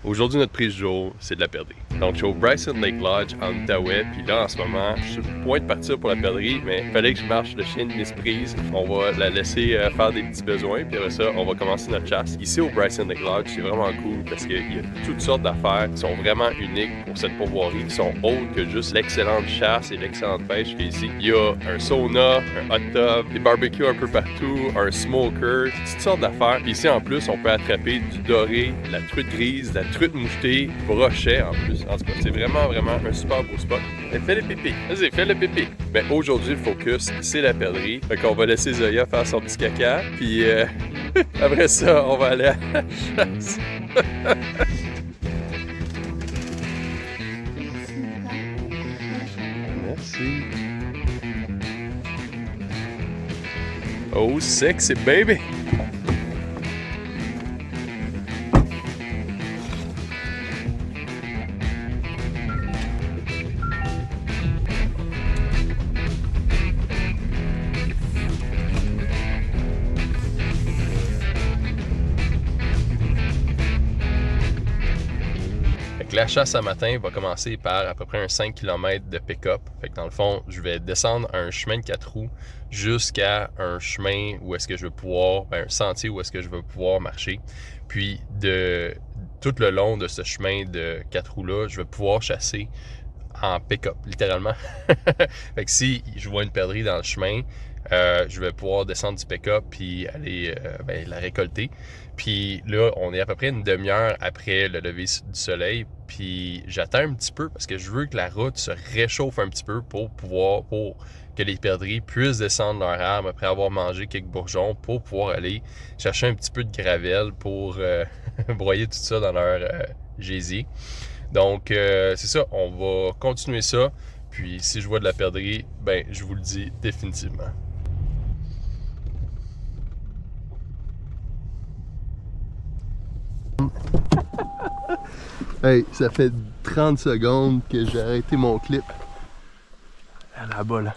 Aujourd'hui, notre prise du jour, c'est de la perdrix. Donc, je suis au Bryson Lake Lodge en Outaouais, puis là, en ce moment, je suis sur le point de partir pour la perdrix, mais il fallait que je marche le chien de Miss Prise. On va la laisser faire des petits besoins, puis après ça, on va commencer notre chasse. Ici, au Bryson Lake Lodge, c'est vraiment cool parce qu'il y a toutes sortes d'affaires qui sont vraiment uniques pour cette pourvoirie, qui sont autres que juste l'excellente chasse et l'excellente pêche qu'il y a ici. Il y a un sauna, un hot tub, des barbecues un peu partout, un smoker, toutes sortes d'affaires. Puis ici, en plus, on peut attraper du doré, de la truite grise, de la truite mouchetée, brochet en plus. En tout cas, c'est vraiment un super beau spot. Mais fais le pipi. Vas-y, fais le pipi. Mais aujourd'hui, le focus, c'est la perdrix. Fait qu'on va laisser Zoya faire son petit caca. Puis après ça, on va aller à la chasse. Merci. Oh, sexy baby! La chasse à matin va commencer par à peu près un 5 km de pick-up. Fait que dans le fond, je vais descendre un chemin de 4 roues jusqu'à un chemin où est-ce que je vais pouvoir, un sentier où est-ce que je vais pouvoir marcher. Puis de tout le long de ce chemin de 4 roues-là, je vais pouvoir chasser en pick-up, littéralement. Fait que si je vois une perdrix dans le chemin, je vais pouvoir descendre du pick-up puis aller la récolter. Puis là, on est à peu près une demi-heure après le lever du soleil. Puis j'attends un petit peu parce que je veux que la route se réchauffe un petit peu pour que les perdrix puissent descendre leur arbre après avoir mangé quelques bourgeons pour pouvoir aller chercher un petit peu de gravelle pour broyer tout ça dans leur gésier. Donc, c'est ça, on va continuer ça. Puis, si je vois de la perdrix, ben, je vous le dis définitivement. Hey, ça fait 30 secondes que j'ai arrêté mon clip. Là-bas, là.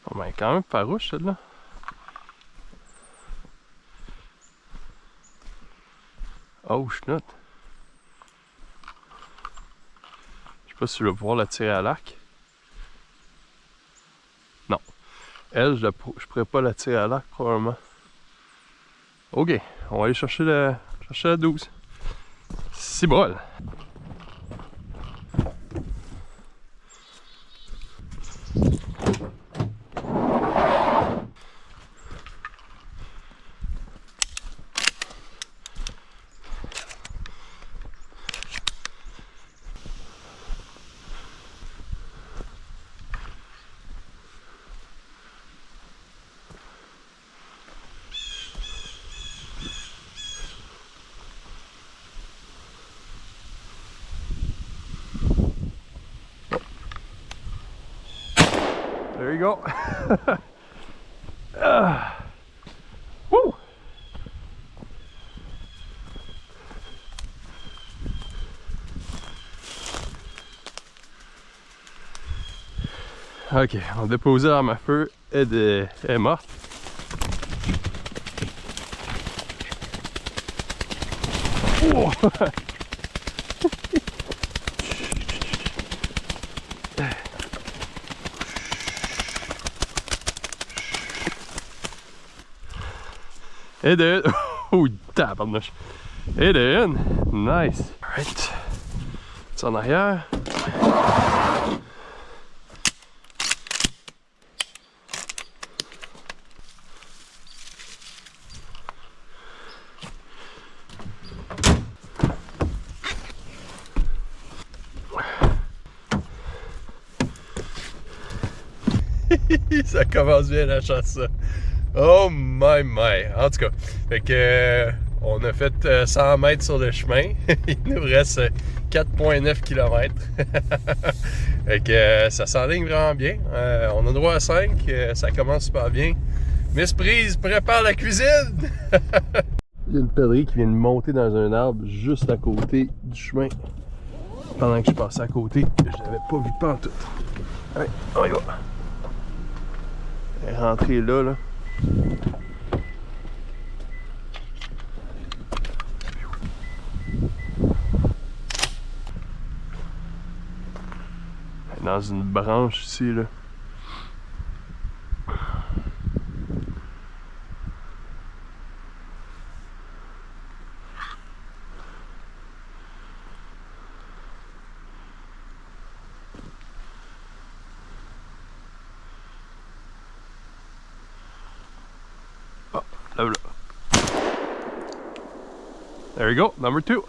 Bon, ben, quand même farouche, celle-là. Oh, schnout. Je sais pas si je vais pouvoir la tirer à l'arc. Non. Elle, je pourrais pas la tirer à l'arc, probablement. Ok, on va aller chercher la 12. C'est bol. There you go. Woo! Ok, on a déposé l'arme à feu, elle est morte. Oh! Et de... Oh, tabarnouche. Et de une. Nice. Alright. C'est en arrière. Ça commence bien la chasse, ça. Oh my my. En tout cas, fait que on a fait 100 mètres sur le chemin. Il nous reste 4,9 km. Fait que ça s'enligne vraiment bien. On a droit à 5. Ça commence super bien. Miss Prise prépare la cuisine. Il y a une pèlerie qui vient de monter dans un arbre juste à côté du chemin. Pendant que je passais à côté, je l'avais pas vu pantoute. Allez, on y va. Elle est rentrée là, là. Elle est dans une branche ici, là. Là, là. There you go, number 2.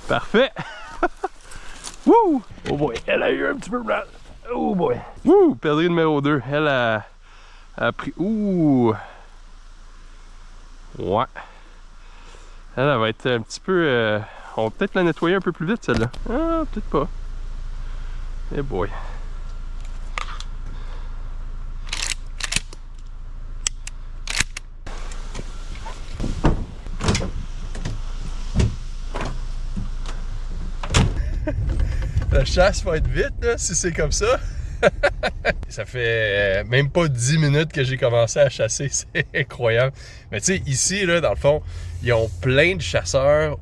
Parfait. Wouh! Oh boy, elle a eu un petit peu blanc. Oh boy. Wouh! Perdrix numéro 2. Elle a pris. Ouh! Ouais. Elle va être un petit peu. On va peut-être la nettoyer un peu plus vite, celle-là. Ah, peut-être pas. Eh boy. La chasse va être vite, là, si c'est comme ça. Ça fait même pas 10 minutes que j'ai commencé à chasser, c'est incroyable. Mais tu sais, ici, là, dans le fond, ils ont plein de chasseurs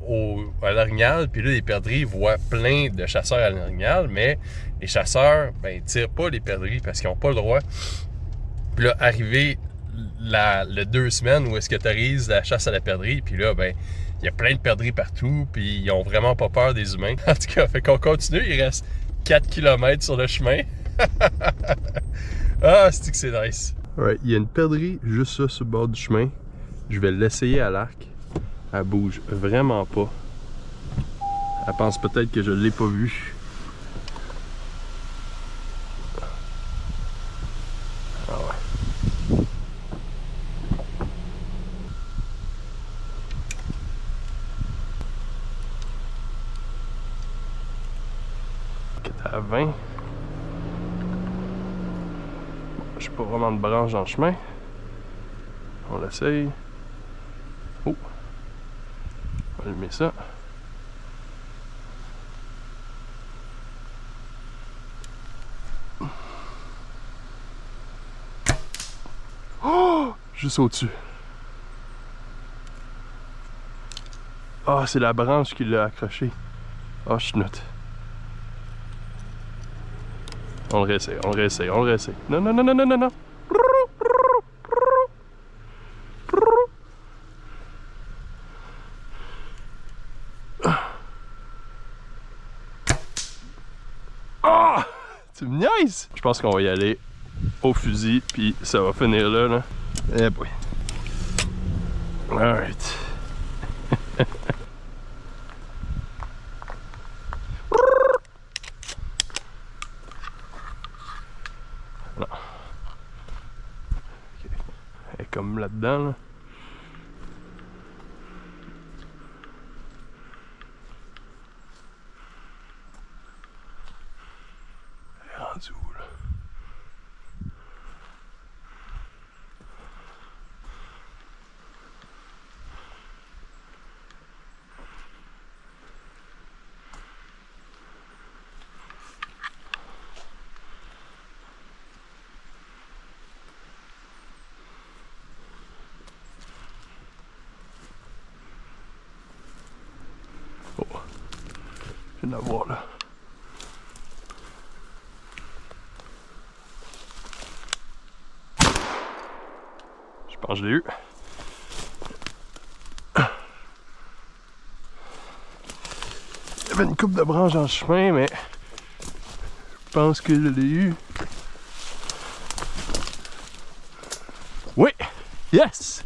à l'orignal, puis là, les perdrix voient plein de chasseurs à l'orignal, mais les chasseurs, ben, ils tirent pas les perdrix parce qu'ils n'ont pas le droit. Puis là, arrivé le 2 semaines où est-ce que tu arrives la chasse à la perdrix, puis là, ben, il y a plein de perdrix partout, puis ils ont vraiment pas peur des humains. En tout cas, fait qu'on continue, il reste 4 km sur le chemin. Ah, c'est que c'est nice. Alright, il y a une perdrix juste là sur le bord du chemin. Je vais l'essayer à l'arc. Elle bouge vraiment pas. Elle pense peut-être que je l'ai pas vue. Ah ouais. À 20. Je n'ai pas vraiment de branche dans le chemin. On l'essaye. Oh! On va allumer ça. Oh! Juste au-dessus. Ah, oh, c'est la branche qui l'a accroché. Ah, oh, je note. On le réessaye, on le réessaye, on le réessaye. Non, non, non, non, non, non, non. Ah! Tu me niaises! Je pense qu'on va y aller au fusil, puis ça va finir là, là. Eh boy. Alright. Comme là-dedans, là. Elle est rendue où, là? Oh, je viens de la voir là. Je Bon, je l'ai eu. Il y avait une coupe de branches en chemin, mais je pense que je l'ai eu. Oui! Yes!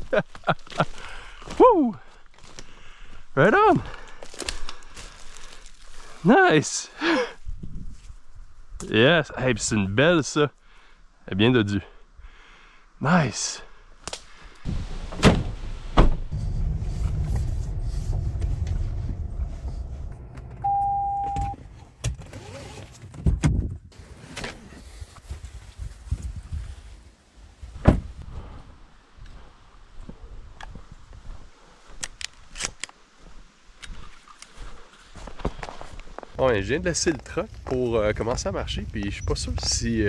Woo! Right on! Nice! Yes! Hey, c'est une belle, ça! Elle est bien dodue. Nice! Ouais, je viens de laisser le truck pour commencer à marcher, puis je suis pas sûr si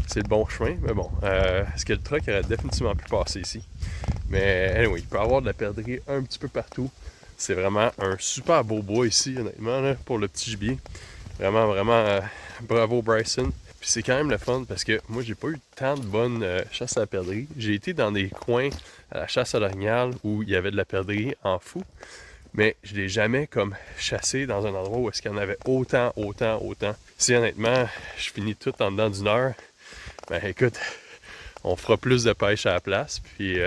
c'est le bon chemin, mais bon, parce que le truck aurait définitivement pu passer ici. Mais anyway, il peut y avoir de la perdrix un petit peu partout. C'est vraiment un super beau bois ici, honnêtement, là, pour le petit gibier. Vraiment, vraiment, bravo Bryson. Puis c'est quand même le fun parce que moi, j'ai pas eu tant de bonnes chasses à la perdrix. J'ai été dans des coins à la chasse à l'orignal où il y avait de la perdrix en fou. Mais je l'ai jamais comme chassé dans un endroit où est-ce qu'il y en avait autant. Si honnêtement, je finis tout en dedans d'une heure, ben écoute, on fera plus de pêche à la place, puis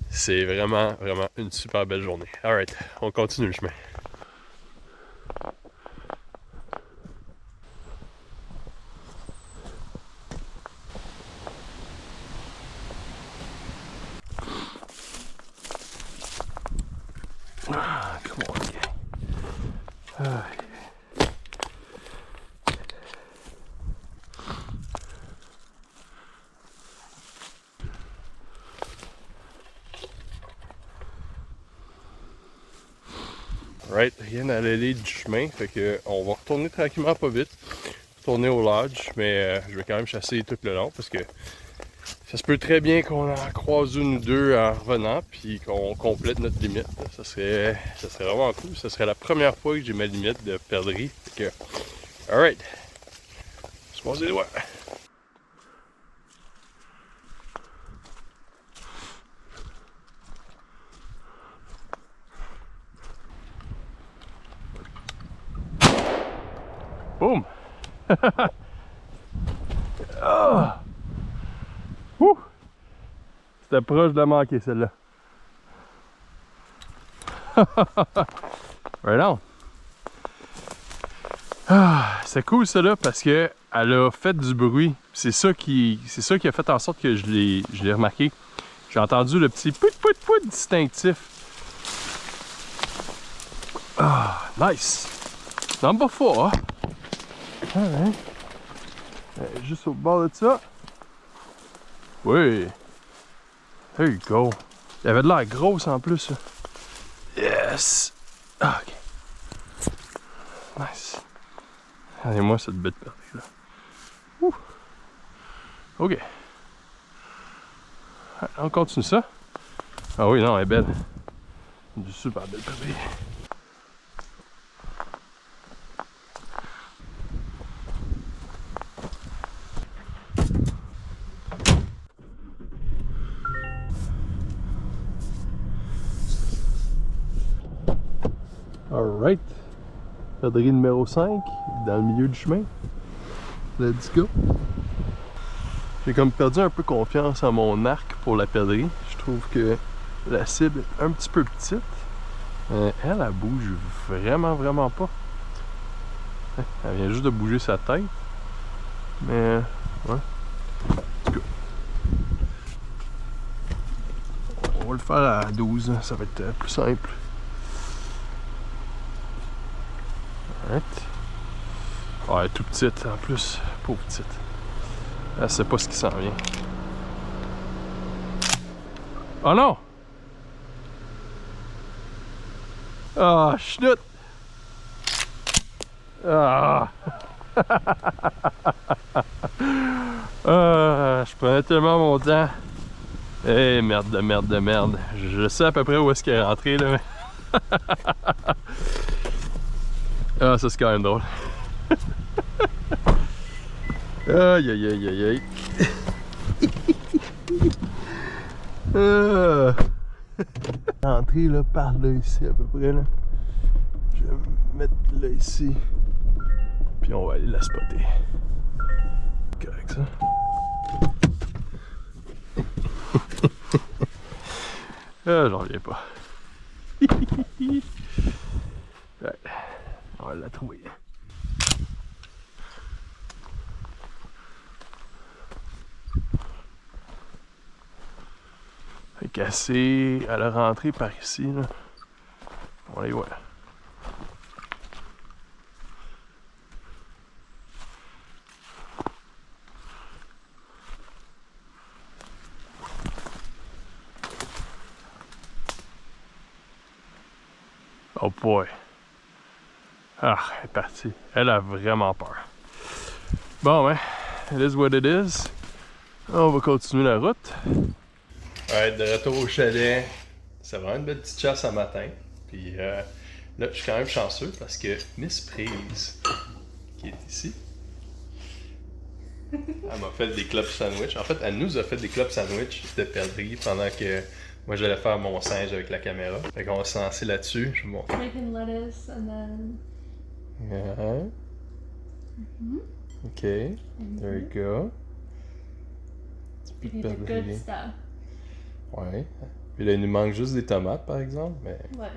c'est vraiment une super belle journée. Alright, on continue le chemin. Ah, come on, gang. Ah. Alright, rien à l'allée du chemin, fait que on va retourner tranquillement, pas vite, retourner au lodge, mais je vais quand même chasser tout le long parce que ça se peut très bien qu'on en croise une ou deux en revenant, puis qu'on complète notre limite. Ça serait vraiment cool. Ça serait la première fois que j'ai ma limite de perdrix. Fait que, alright, on se croise les doigts. Boum! Oh! Ouh! C'était proche de la manquer celle-là. Right on! Ah, c'est cool ça là parce que elle a fait du bruit. C'est ça qui a fait en sorte que je l'ai remarqué. J'ai entendu le petit pout pout pout distinctif. Ah, nice! Number 4. Alright. Juste au bord de ça. Oui. There you go. Il avait de l'air grosse en plus. Ça. Yes! Ah, ok. Nice. Allez-moi cette bête perdue là. Ouh. Ok. On continue ça. Ah oui, non, elle est belle. Une super belle perdue. Alright. Perdrix numéro 5, dans le milieu du chemin. Let's go. J'ai comme perdu un peu confiance en mon arc pour la perdrix. Je trouve que la cible est un petit peu petite. Elle bouge vraiment pas. Elle vient juste de bouger sa tête. Mais, ouais. En tout cas. On va le faire à 12, ça va être plus simple. Oh, elle est tout petite en plus, pauvre petite. Elle sait pas ce qui s'en vient. Oh non! Ah, chenoute! Ah! Je prenais tellement mon temps. Eh, merde de merde. Je sais à peu près où est-ce qu'elle est rentrée là. Ah, ça c'est quand même drôle. Aïe. Rentrer là, par là ici à peu près là. Je vais me mettre là ici. Puis on va aller la spotter. Correct ça. J'en reviens pas. Ouais, on va la trouver. Fait qu'assez à la rentrée par ici là. On les voit. Oh boy. Ah, elle est partie. Elle a vraiment peur. Bon, ben, it is what it is. On va continuer la route. Ouais, de retour au chalet. C'est vraiment une belle petite chasse à matin. Puis là, je suis quand même chanceux parce que Miss Prise, qui est ici, elle m'a fait des clubs sandwich. En fait, elle nous a fait des clubs sandwich de perdrix pendant que moi j'allais faire mon singe avec la caméra. Fait qu'on va se lancer là-dessus. Je vous montre. Bacon, lettuce, and then. Yeah. Ok. There you go. You need the good stuff. Ouais. Puis là, il nous manque juste des tomates, par exemple. Mais Ouais.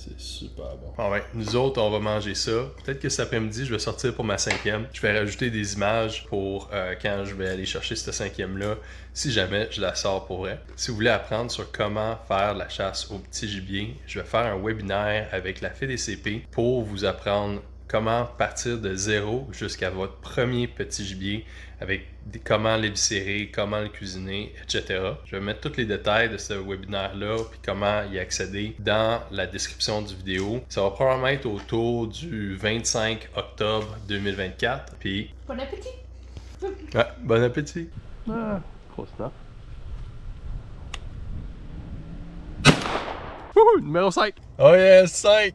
c'est super bon. Ah ouais, nous autres, on va manger ça. Peut-être que cet après-midi, je vais sortir pour ma 5e. Je vais rajouter des images pour quand je vais aller chercher cette 5e-là, si jamais je la sors pour vrai. Si vous voulez apprendre sur comment faire la chasse au petit gibier, je vais faire un webinaire avec la FEDCP pour vous apprendre comment partir de zéro jusqu'à votre premier petit gibier avec comment l'éviscérer, comment le cuisiner, etc. Je vais mettre tous les détails de ce webinaire-là puis comment y accéder dans la description du vidéo. Ça va probablement être autour du 25 octobre 2024. Puis... Bon appétit! Ouais, bon appétit! Ah, trop stuff. Wouhou, numéro 5! Oh yes, 5!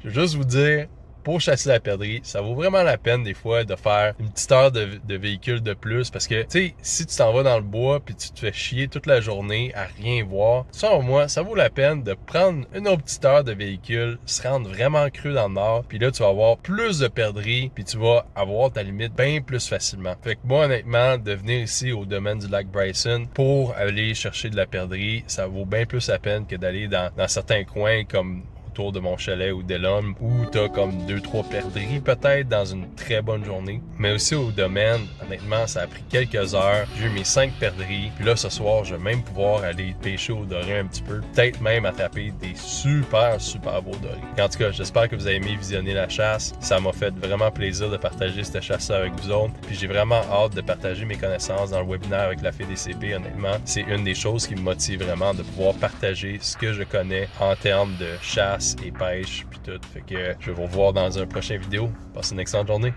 Je veux juste vous dire, pour chasser la perdrix, ça vaut vraiment la peine des fois de faire une petite heure de véhicule de plus parce que, tu sais, si tu t'en vas dans le bois puis tu te fais chier toute la journée à rien voir, selon moi, ça vaut la peine de prendre une autre petite heure de véhicule, se rendre vraiment creux dans le nord, puis là, tu vas avoir plus de perdrix puis tu vas avoir ta limite bien plus facilement. Fait que moi, honnêtement, de venir ici au domaine du lac Bryson pour aller chercher de la perdrix, ça vaut bien plus la peine que d'aller dans certains coins comme autour de mon chalet ou d'Elum où t'as comme 2-3 perdrix peut-être dans une très bonne journée. Mais aussi au domaine, honnêtement, ça a pris quelques heures. J'ai eu mes 5 perdrix. Puis là, ce soir, je vais même pouvoir aller pêcher au doré un petit peu. Peut-être même attraper des super beaux dorés. En tout cas, j'espère que vous avez aimé visionner la chasse. Ça m'a fait vraiment plaisir de partager cette chasse-là avec vous autres. Puis j'ai vraiment hâte de partager mes connaissances dans le webinaire avec la FEDCP, honnêtement. C'est une des choses qui me motive vraiment de pouvoir partager ce que je connais en termes de chasse et pêche puis tout. Fait que je vais vous revoir dans un prochain vidéo. Passez une excellente journée.